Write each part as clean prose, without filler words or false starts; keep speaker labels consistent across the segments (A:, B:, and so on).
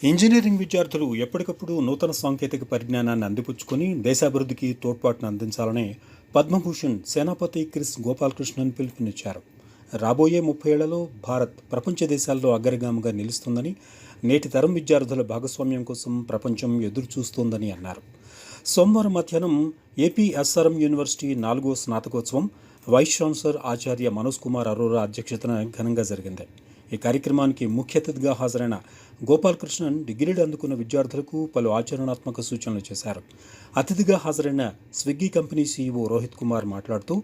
A: Engineering విద్యార్థులు ఎప్పటికప్పుడు నూతన సాంకేతిక పరిజ్ఞానాన్ని అందిపుచ్చుకొని దేశాభివృద్ధికి తోడ్పాటును అందించాలని పద్మభూషణ్ సేనాపతి క్రిస్ గోపాలకృష్ణన్ పిలుపునిచ్చారు. రాబోయే 30 ఏళ్లలో భారత్ ప్రపంచ దేశాల్లో అగ్రగామిగా నిలుస్తుందని, నేటి తరం విద్యార్థుల భాగస్వామ్యం కోసం ప్రపంచం ఎదురుచూస్తోందని అన్నారు. సోమవారం మధ్యాహ్నం ఏపీ ఎస్ఆర్ఎం యూనివర్సిటీ 4వ స్నాతకోత్సవం వైస్ ఛాన్సలర్ ఆచార్య మనోజ్ కుమార్ అరోరా అధ్యక్షతన ఘనంగా జరిగింది. ఈ కార్యక్రమానికి ముఖ్య అతిథిగా హాజరైన గోపాలకృష్ణన్ డిగ్రీలు అందుకున్న విద్యార్థులకు పలు ఆచరణాత్మక సూచనలు చేశారు. అతిథిగా హాజరైన Swiggy company CEO Rohit Kumar మాట్లాడుతూ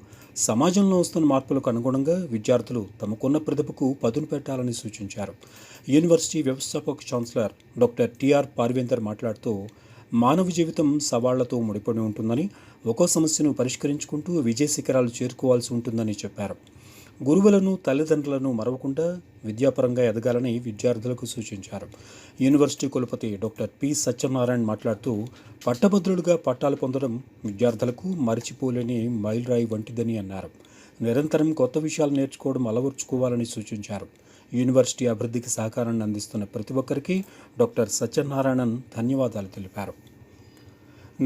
A: సమాజంలో వస్తున్న మార్పులకు అనుగుణంగా విద్యార్థులు తమకున్న ప్రతిభకు పదును పెట్టాలని సూచించారు. యూనివర్సిటీ వ్యవస్థాపక ఛాన్సలర్ డాక్టర్ టిఆర్ పార్వేందర్ మాట్లాడుతూ మానవ జీవితం సవాళ్లతో ముడిపడి ఉంటుందని, ఒక్కో సమస్యను పరిష్కరించుకుంటూ విజయ శిఖరాలు చేరుకోవాల్సి ఉంటుందని చెప్పారు. గురువులను, తల్లిదండ్రులను మరవకుండా విద్యాపరంగా ఎదగాలని విద్యార్థులకు సూచించారు. యూనివర్సిటీ కులపతి డాక్టర్ పి సత్యనారాయణ మాట్లాడుతూ పట్టభద్రులుగా పట్టాలు పొందడం విద్యార్థులకు మరిచిపోలేని మైలురాయి వంటిదని అన్నారు. నిరంతరం కొత్త విషయాలు నేర్చుకోవడం అలవర్చుకోవాలని సూచించారు. యూనివర్సిటీ అభివృద్ధికి సహకారాన్ని అందిస్తున్న ప్రతి ఒక్కరికి డాక్టర్ సత్యనారాయణన్ ధన్యవాదాలు తెలిపారు.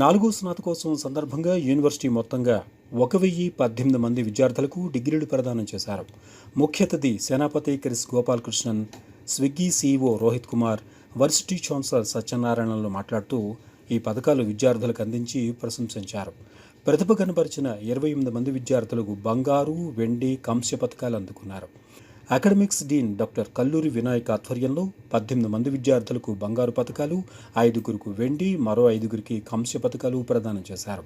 A: 4వ స్నాతకోత్సవం సందర్భంగా యూనివర్సిటీ మొత్తంగా 1018 మంది విద్యార్థులకు డిగ్రీలు ప్రదానం చేశారు. ముఖ్య అతిథి Senapathy Kris Gopalakrishnan, Swiggy CEO Rohit Kumar, varsity chancellor సత్యనారాయణలు మాట్లాడుతూ ఈ పథకాలు విద్యార్థులకు అందించి ప్రశంసించారు. ప్రతిభ కనబరిచిన 28 మంది విద్యార్థులకు బంగారు, వెండి, కాంస్య పథకాలు అందుకున్నారు. Academics dean doctor Kalluri Vinayak ఆధ్వర్యంలో 18 మంది విద్యార్థులకు బంగారు పథకాలు, 5గురికి వెండి, మరో 5గురికి కాంస్య పథకాలు ప్రదానం చేశారు.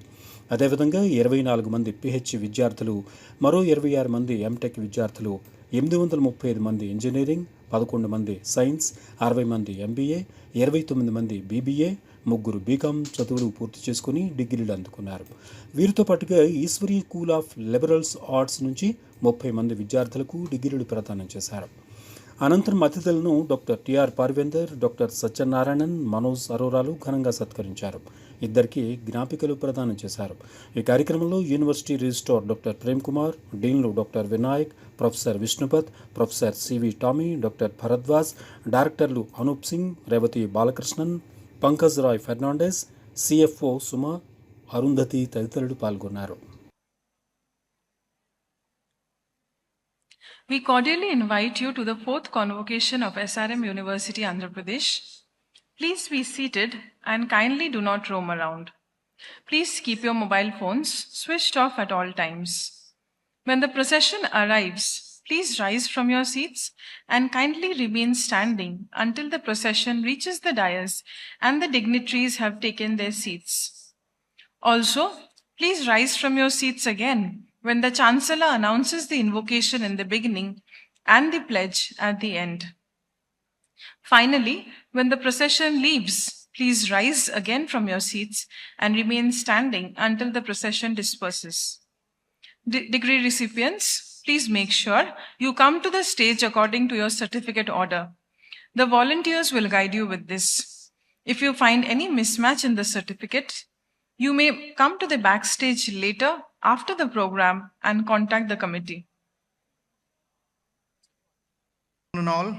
A: అదేవిధంగా 24 మంది పిహెచ్ విద్యార్థులు, మరో 26 మంది ఎంటెక్ విద్యార్థులు, 835 మంది ఇంజనీరింగ్, 11 మంది సైన్స్, 60 మంది ఎంబీఏ, 29 మంది బీబీఏ, 3 బీకాం చదువులు పూర్తి చేసుకుని డిగ్రీలు అందుకున్నారు. వీరితో పాటుగా Easwari school of liberals arts నుంచి 30 మంది విద్యార్థులకు డిగ్రీలు ప్రదానం చేశారు. అనంతరం అతిథులను doctor TR Parvender, doctor Satyanarayanan, Manoj అరోరాలు ఘనంగా సత్కరించారు. ఇద్దరికి జ్ఞాపికలు ప్రదానం చేశారు. ఈ కార్యక్రమంలో university registrar doctor Prem Kumar, డీన్లు doctor Vinayak, professor Vishnupat, professor CV Tommy, doctor Bharadwaj, డైరెక్టర్లు అనూప్ సింగ్, రేవతి బాలకృష్ణన్, పంకజ్ రాయ్ ఫెర్నాండెస్, సిఎఫ్ఓ సుమా, అరుంధతి తదితరులు పాల్గొన్నారు.
B: We cordially invite you to the 4th convocation of SRM University, Andhra Pradesh. Please be seated and kindly do not roam around. Please keep your mobile phones switched off at all times. When the procession arrives, please rise from your seats and kindly remain standing until the procession reaches the dais and the dignitaries have taken their seats. Also, please rise from your seats again when the Chancellor announces the invocation in the beginning and the pledge at the end. Finally, when the procession leaves, please rise again from your seats and remain standing until the procession disperses. Degree recipients, please make sure you come to the stage according to your certificate order. The volunteers will guide you with this. If you find any mismatch in the certificate, you may come to the backstage later after the program and contact the committee.
C: All.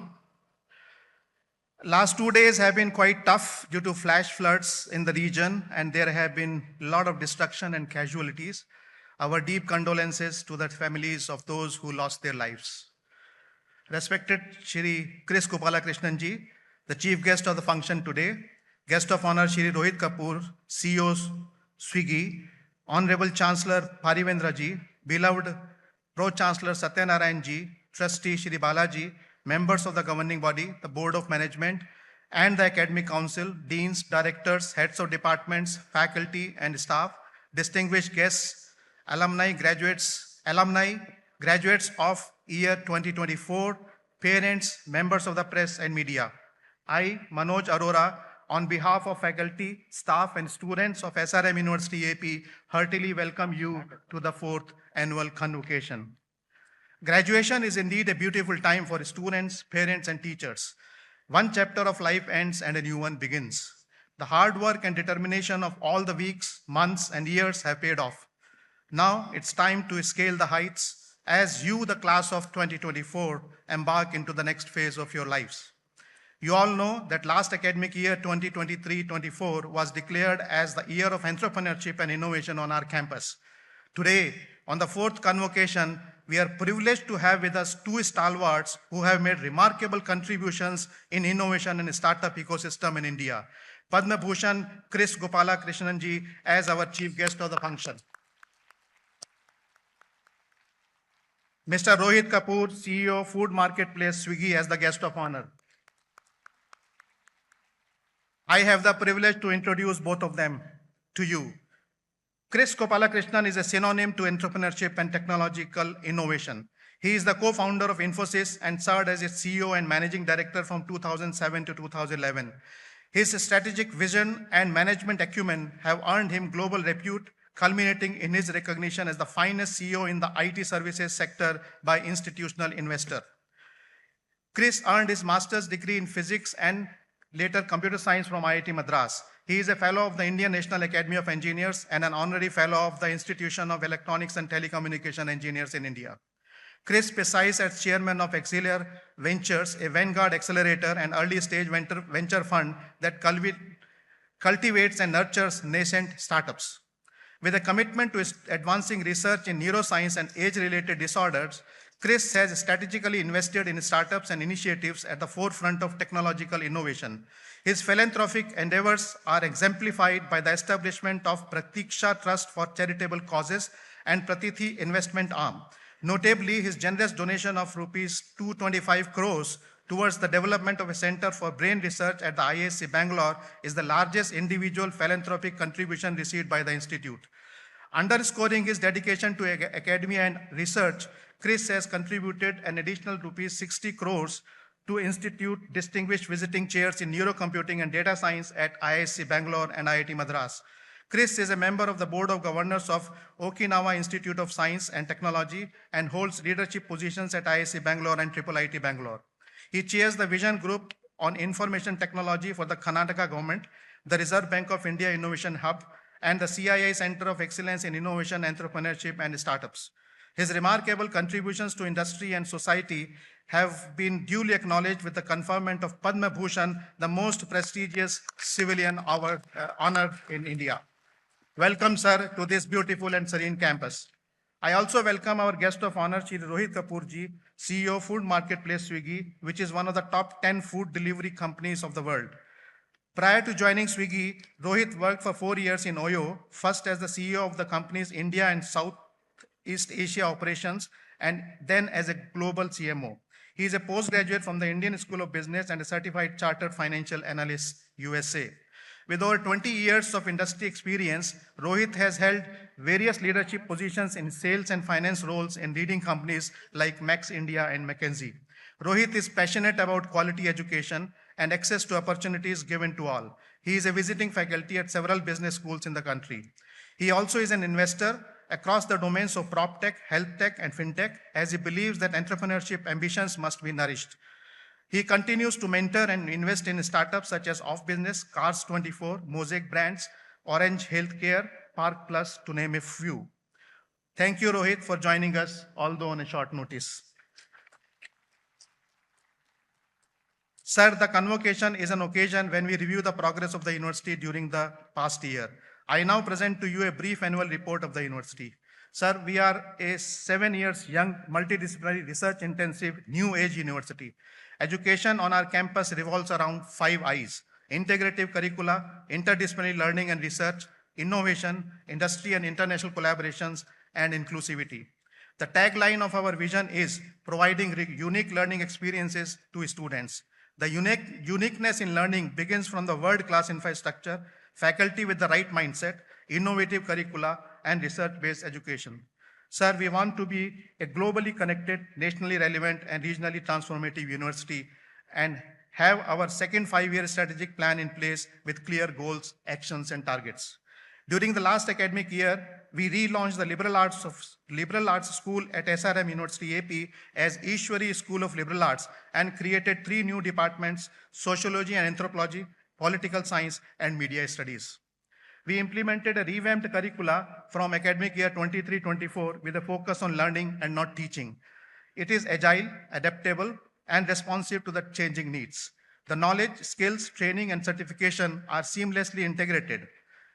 C: Last 2 days have been quite tough due to flash floods in the region, and there have been a lot of destruction and casualties. Our deep condolences to the families of those who lost their lives. Respected Shri Chris Gopalakrishnan ji, the chief guest of the function today, guest of honor Shri Rohit Kapoor, CEO Swiggy, Honorable Chancellor Parivendra ji, beloved Pro-Chancellor Satyanarayan ji, Trustee Shri Balaji, members of the governing body, the Board of Management, and the Academic Council, deans, directors, heads of departments, faculty and staff, distinguished guests, alumni, graduates of year 2024, parents, members of the press and media. I, Manoj Arora, on behalf of faculty, staff and students of SRM University AP, heartily welcome you to the 4th annual convocation. Graduation is indeed a beautiful time for students, parents and teachers. One chapter of life ends and a new one begins. The hard work and determination of all the weeks, months and years have paid off. Now it's time to scale the heights as you, the class of 2024, embark into the next phase of your lives. You all know that last academic year 2023-24 was declared as the year of entrepreneurship and innovation on our campus. Today, on the fourth convocation, we are privileged to have with us two stalwarts who have made remarkable contributions in innovation and startup ecosystem in India. Padma Bhushan Chris Gopala Krishnanji as our chief guest of the function. Mr. Rohit Kapoor, CEO, Food Marketplace Swiggy as the guest of honor. I have the privilege to introduce both of them to you. Chris Gopalakrishnan is a synonym to entrepreneurship and technological innovation. He is the co-founder of Infosys and served as its CEO and managing director from 2007 to 2011. His strategic vision and management acumen have earned him global repute, culminating in his recognition as the finest CEO in the IT services sector by Institutional Investor. Chris earned his master's degree in physics and later computer science from IIT Madras. He is a fellow of the Indian National Academy of Engineers and an honorary fellow of the Institution of Electronics and Telecommunication Engineers in India. Chris presides as chairman of Auxiliar Ventures, a vanguard accelerator and early stage venture fund that cultivates and nurtures nascent startups. With a commitment to advancing research in neuroscience and age-related disorders, Chris has strategically invested in startups and initiatives at the forefront of technological innovation. His philanthropic endeavors are exemplified by the establishment of Pratiksha Trust for Charitable Causes and Pratithi Investment Arm. Notably, his generous donation of rupees 225 crores towards the development of a center for brain research at the IISc Bangalore is the largest individual philanthropic contribution received by the institute. Underscoring his dedication to academia and research, Chris has contributed an additional rupees 60 crores to institute distinguished visiting chairs in neurocomputing and data science at IISc Bangalore and IIT Madras. Chris is a member of the Board of Governors of Okinawa Institute of Science and Technology and holds leadership positions at IISc Bangalore and IIIT Bangalore. He chairs the Vision Group on Information Technology for the Karnataka government, the Reserve Bank of India Innovation Hub, and the CII Center of Excellence in Innovation, Entrepreneurship, and Startups. His remarkable contributions to industry and society have been duly acknowledged with the conferment of Padma Bhushan, the most prestigious civilian honor in India. Welcome, sir, to this beautiful and serene campus. I also welcome our guest of honor, Shri Rohit Kapoorji, CEO, Food Marketplace Swiggy, which is one of the top 10 food delivery companies of the world. Prior to joining Swiggy, Rohit worked for 4 years in Oyo, first as the CEO of the company's India and Southeast Asia operations, and then as a global CMO. He is a postgraduate from the Indian School of Business and a certified chartered financial analyst, USA. With over 20 years of industry experience, Rohit has held various leadership positions in sales and finance roles in leading companies like Max India and McKinsey. Rohit is passionate about quality education and access to opportunities given to all. He is a visiting faculty at several business schools in the country. He also is an investor across the domains of prop tech, health tech, and fintech, as he believes that entrepreneurship ambitions must be nourished. He continues to mentor and invest in startups such as Off Business, Cars24, Mosaic Brands, Orange Healthcare, Park Plus, to name a few. Thank you, Rohit, for joining us, although on a short notice. Sir, the convocation is an occasion when we review the progress of the university during the past year. I now present to you a brief annual report of the university. Sir, we are a 7 years young, multidisciplinary, research-intensive, new age university. Education on our campus revolves around 5 I's: integrative curricula, interdisciplinary learning and research, innovation, industry and international collaborations, and inclusivity. The tagline of our vision is providing unique learning experiences to students. The uniqueness in learning begins from the world-class infrastructure, faculty with the right mindset, innovative curricula, and research-based education. Sir, we want to be a globally connected, nationally relevant, and regionally transformative university and have our second 5-year strategic plan in place with clear goals, actions, and targets. During the last academic year, we relaunched the Liberal Arts School at SRM University AP as Ishwari School of Liberal Arts and created 3 new departments: Sociology and Anthropology, Political Science, and Media Studies. We implemented a revamped curricula from academic year 23-24 with a focus on learning and not teaching. It is agile, adaptable, and responsive to the changing needs. The knowledge, skills, training, and certification are seamlessly integrated.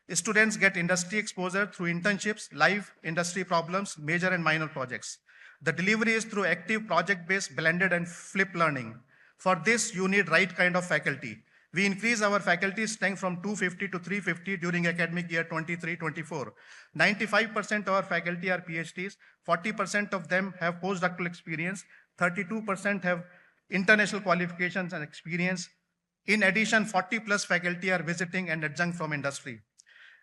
C: Students get industry exposure through internships, live industry problems, major and minor projects. The delivery is through active project-based, blended, and flip learning. For this, you need right kind of faculty. We increase our faculty strength from 250 to 350 during academic year 23-24. 95% of our faculty are PhDs, 40% of them have postdoctoral experience, 32% have international qualifications and experience. In addition, 40 plus faculty are visiting and adjunct from industry.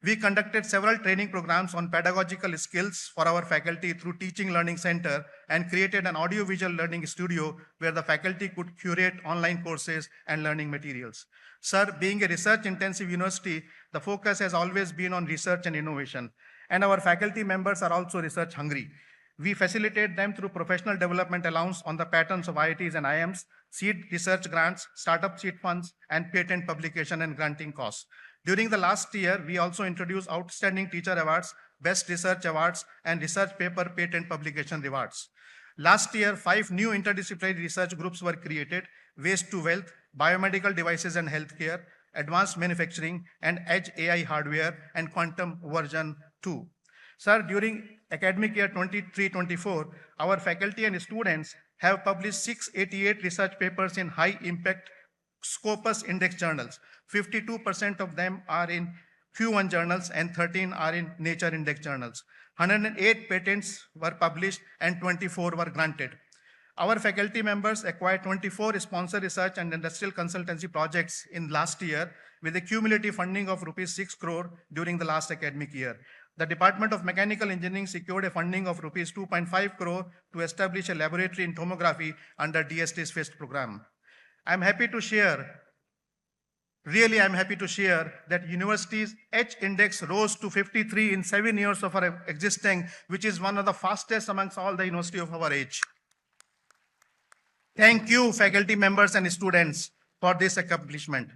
C: We conducted several training programs on pedagogical skills for our faculty through Teaching Learning Center and created an audiovisual learning studio where the faculty could curate online courses and learning materials. Sir, being a research-intensive university, the focus has always been on research and innovation, and our faculty members are also research hungry. We facilitate them through professional development allowance on the patterns of IITs and IIMs, seed research grants, startup seed funds, and patent publication and granting costs. During the last year, we also introduced Outstanding Teacher Awards, Best Research Awards, and Research Paper Patent Publication Rewards. Last year, 5 new interdisciplinary research groups were created: Waste to Wealth, Biomedical Devices and Healthcare, Advanced Manufacturing, and Edge AI Hardware, and Quantum Version 2. Sir, during academic year 23-24, our faculty and students have published 688 research papers in high-impact Scopus Index journals. 52% of them are in Q1 journals and 13 are in Nature Index journals. 108 patents were published and 24 were granted. Our faculty members acquired 24 sponsor research and industrial consultancy projects in last year with a cumulative funding of rupees 6 crore during the last academic year. The Department of Mechanical Engineering secured a funding of rupees 2.5 crore to establish a laboratory in tomography under DST's FIST program. I'm happy to share that university's H index rose to 53 in 7 years of our existing, which is one of the fastest amongst all the university of our age. Thank you, faculty members and students, for this accomplishment.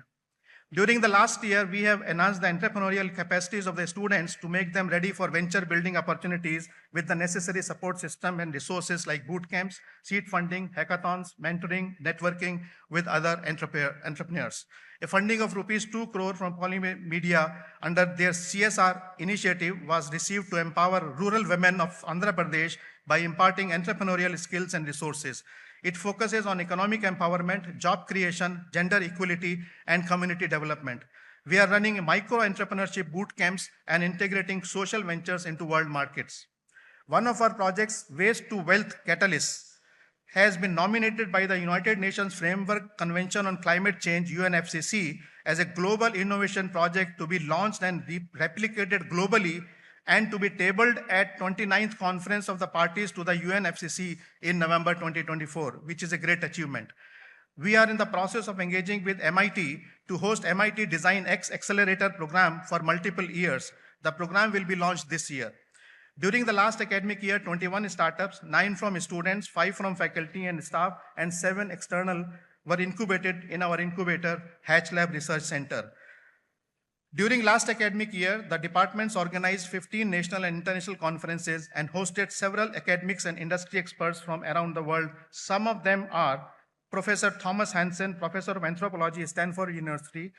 C: During the last year, we have enhanced the entrepreneurial capacities of the students to make them ready for venture building opportunities with the necessary support system and resources like boot camps, seed funding, hackathons, mentoring, networking with other entrepreneurs. A funding of rupees 2 crore from Polymedia under their CSR initiative was received to empower rural women of Andhra Pradesh by imparting entrepreneurial skills and resources. It focuses on economic empowerment, job creation, gender equality, and community development. We are running micro-entrepreneurship boot camps and integrating social ventures into world markets. One of our projects, Waste to Wealth Catalyst, has been nominated by the United Nations Framework Convention on Climate Change, UNFCCC, as a global innovation project to be launched and replicated globally and to be tabled at 29th Conference of the Parties to the UNFCCC in November 2024, which is a great achievement. We are in the process of engaging with MIT to host MIT Design X Accelerator program for multiple years. The program will be launched this year. During the last academic year, 21 startups, 9 from students, 5 from faculty and staff, and 7 external were incubated in our incubator, HatchLab Research Center. During last academic year, the departments organized 15 national and international conferences and hosted several academics and industry experts from around the world. Some of them are Professor Thomas Hansen, Professor of Anthropology, Stanford University,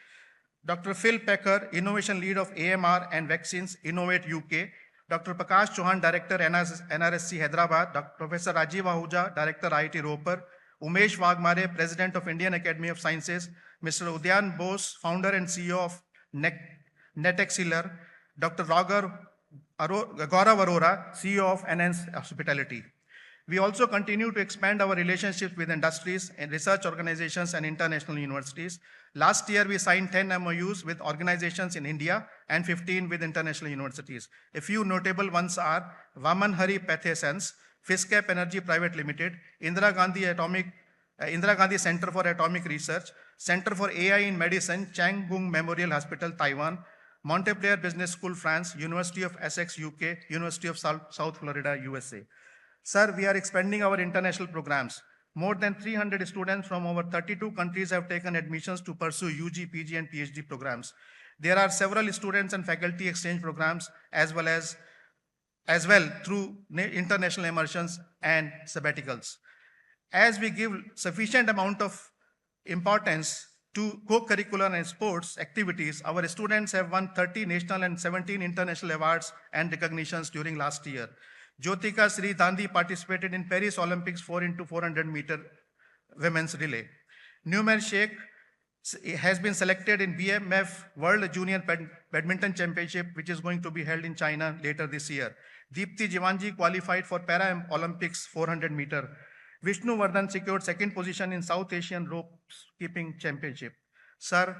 C: Dr. Phil Pecker, Innovation Lead of AMR and Vaccines, Innovate UK, Dr. Prakash Chauhan, Director, NRSC Hyderabad, Professor Rajiv Ahuja, Director, IIT Ropar, Umesh Wagmare, President of Indian Academy of Sciences, Mr. Udyan Bose, Founder and CEO of Netexcellr, Dr. Gaurav Arora, CEO of Enhance Hospitality. We also continue to expand our relationships with industries and research organizations and international universities. Last year, we signed 10 MOUs with organizations in India and 15 with international universities. A few notable ones are Vaman Hari Pathesans, Fiscap Energy Private Limited, Indira Gandhi Center for Atomic Research, Center for AI in Medicine, Chang Gung Memorial Hospital, Taiwan, Montpellier Business School, France, University of Essex, UK, University of South Florida, USA. Sir, we are expanding our international programs. More than 300 students from over 32 countries have taken admissions to pursue UG, PG, and PhD programs. There are several students and faculty exchange programs as well through international immersions and sabbaticals. As we give sufficient amount of importance To co-curricular and sports activities, our students have won 30 national and 17 international awards and recognitions during last year. Jyotika Sri Dandi participated in Paris Olympics 4x400 meter women's relay. Numer Sheikh has been selected in BMF World Junior Badminton Championship, which is going to be held in China later this year. Deepti Jivanji qualified for Para Olympics 400 meter. Vishnu Vardhan secured second position in South Asian rope skipping championship. Sir,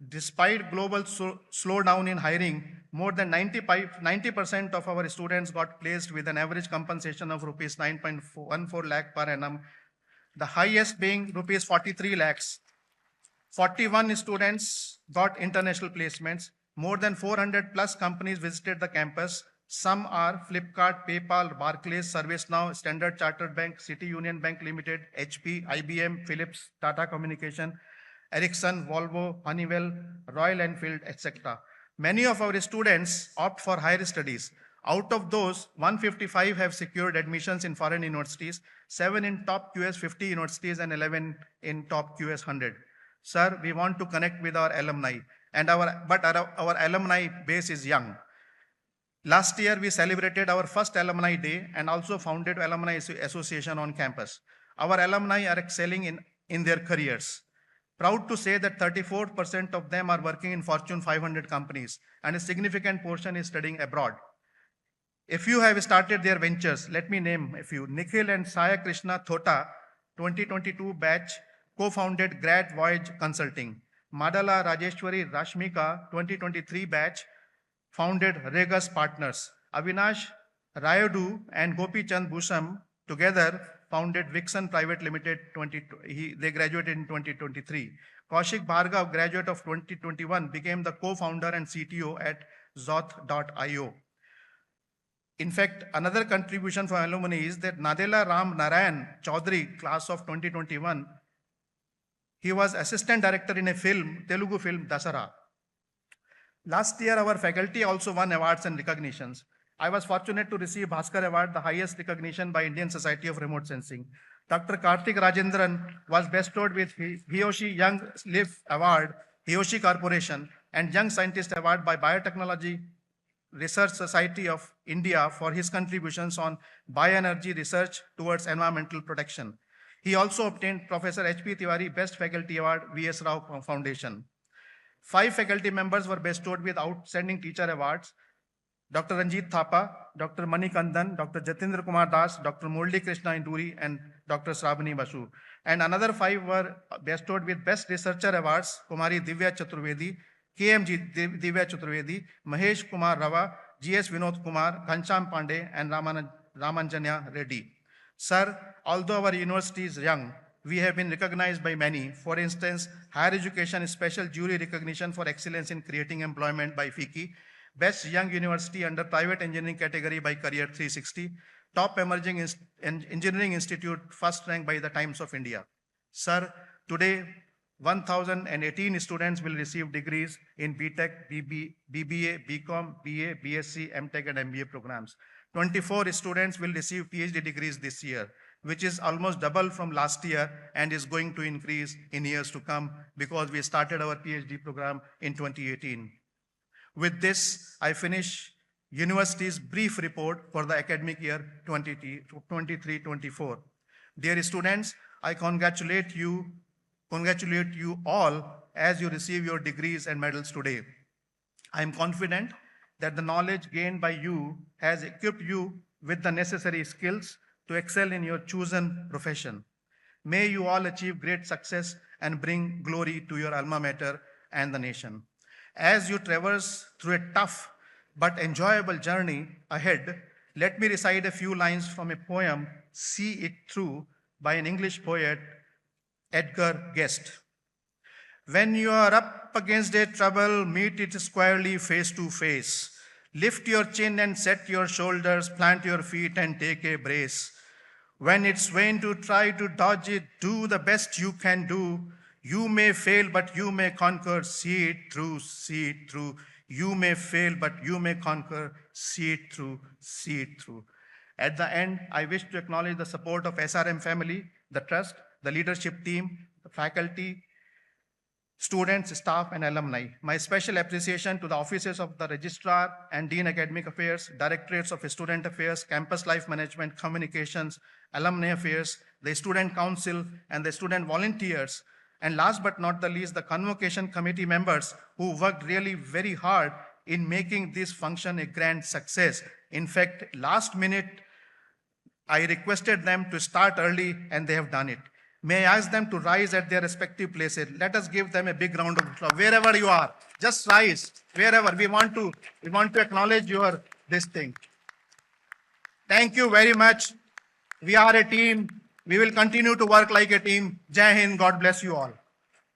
C: despite global slowdown in hiring, more than 90% of our students got placed with an average compensation of rupees 9.14 lakh per annum, the highest being rupees 43 lakhs. 41 students got international placements. More than 400 plus companies visited the campus. Some are Flipkart, PayPal, Barclays, ServiceNow, Standard Chartered Bank, City Union Bank Limited, HP, IBM, Philips, Tata Communication, Ericsson, Volvo, Honeywell, Royal Enfield, etc. Many of our students opt for higher studies. Out of those, 155 have secured admissions in foreign universities, 7 in top QS 50 universities, and 11 in top QS 100. Sir, we want to connect with our alumni, but our alumni base is young. Last year, we celebrated our first Alumni Day and also founded Alumni Association on campus. Our alumni are excelling in their careers. Proud to say that 34% of them are working in Fortune 500 companies, and a significant portion is studying abroad. A few have started their ventures. Let me name a few. Nikhil and Saya Krishna Thota, 2022 batch, co-founded Grad Voyage Consulting. Madala Rajeshwari Rashmika, 2023 batch, founded Regus Partners. Avinash Rayadu and Gopi Chand Bhusham together founded Vixen Private Limited. They graduated in 2023. Kaushik Bhargav, graduate of 2021, became the co-founder and CTO at Zoth.io. In fact, another contribution from alumni is that Nadela Ram Narayan Chaudhary, class of 2021, he was assistant director in a film, Telugu film, Dasara. Last year, our faculty also won awards and recognitions. I was fortunate to receive Bhaskar Award, the highest recognition by Indian Society of Remote Sensing. Dr. Karthik Rajendran was bestowed with Hiyoshi Young Live Award, Hiyoshi Corporation, and Young Scientist Award by Biotechnology Research Society of India for his contributions on bioenergy research towards environmental protection. He also obtained Professor H.P. Tiwari Best Faculty Award, V.S. Rao Foundation. 5 faculty members were bestowed with Outstanding Teacher Awards: Dr. Ranjit Thapa, Dr. Mani Kandan, Dr. Jatindra Kumar Das, Dr. Murli Krishna Induri, and Dr. Sravani Basu. And another 5 were bestowed with Best Researcher Awards: Kumari Divya Chaturvedi, KMG Divya Chaturvedi, Mahesh Kumar Rava, GS Vinod Kumar, Ghansham Pandey, and Ramanjanya Reddy. Sir, although our university is young, we have been recognized by many. For instance, Higher Education Special Jury Recognition for Excellence in Creating Employment by FICCI, Best Young University under Private Engineering category by Career 360, Top Emerging Engineering Institute, first rank by the Times of India. Sir, today 1,018 students will receive degrees in BTech, BBA, BCom, BA, BSc, MTech, and MBA programs. 24 students will receive PhD degrees this year, which is almost double from last year and is going to increase in years to come because we started our PhD program in 2018. With this, I finish university's brief report for the academic year 23-24. Dear students, I congratulate you all as you receive your degrees and medals today. I am confident that the knowledge gained by you has equipped you with the necessary skills to excel in your chosen profession. May you all achieve great success and bring glory to your alma mater and the nation. As you traverse through a tough but enjoyable journey ahead, let me recite a few lines from a poem, See It Through, by an English poet, Edgar Guest. When you are up against a trouble, meet it squarely face to face. Lift your chin and set your shoulders, plant your feet and take a brace. When it's vain to try to dodge it, do the best you can do. You may fail, but you may conquer. See it through, see it through. You may fail, but you may conquer. See it through, see it through. At the end, I wish to acknowledge the support of SRM family, the trust, the leadership team, the faculty, students, staff, and alumni. My special appreciation to the offices of the Registrar and Dean Academic Affairs, Directorates of Student Affairs, Campus Life Management, Communications, Alumni Affairs, the Student Council, and the student volunteers. And last but not the least, the Convocation Committee members who worked really very hard in making this function a grand success. In fact, last minute, I requested them to start early and they have done it. May I ask them to rise at their respective places. Let us give them a big round of applause. Wherever you are, just rise. Wherever we want to acknowledge this thing. Thank you very much. We are a team. We will continue to work like a team. Jai Hind. God bless you all.